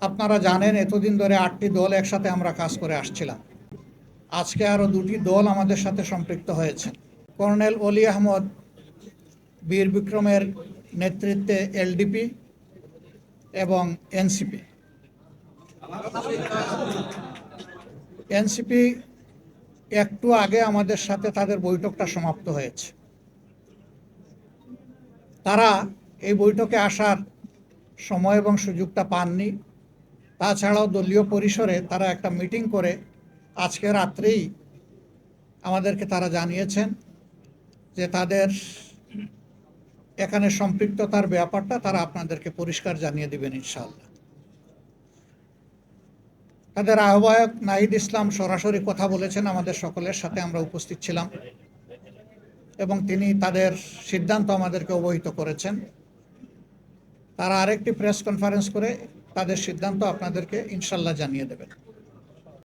আপনারা জানেন এতদিন ধরে 8টি দল একসাথে আমরা কাজ করে আসছিলাম। আজকে আরও 2টি দল আমাদের সাথে সম্পৃক্ত হয়েছে। কর্নেল অলি আহমদ বীর বিক্রমের নেতৃত্বে এলডিপি এবং এনসিপি। এনসিপি একটু আগে আমাদের সাথে তাদের বৈঠকটা সমাপ্ত হয়েছে। তারা এই বৈঠকে আসার সময় এবং সুযোগটা পাননি। তাছাড়াও দলীয় পরিসরে তারা একটা মিটিং করে আজকে রাত্রেই আমাদেরকে তারা জানিয়েছেন যে তাদের এখানে সম্পৃক্ততার ব্যাপারটা তারা আপনাদেরকে পরিষ্কার জানিয়ে দিবেন ইনশাআল্লাহ। তাদের আহ্বায়ক নাহিদ ইসলাম সরাসরি কথা বলেছেন আমাদের সকলের সাথে, আমরা উপস্থিত ছিলাম এবং তিনি তাদের সিদ্ধান্ত আমাদেরকে অবহিত করেছেন। তারা আরেকটি প্রেস কনফারেন্স করে তাদের সিদ্ধান্ত আপনাদেরকে ইনশাআল্লাহ জানিয়ে দেবেন।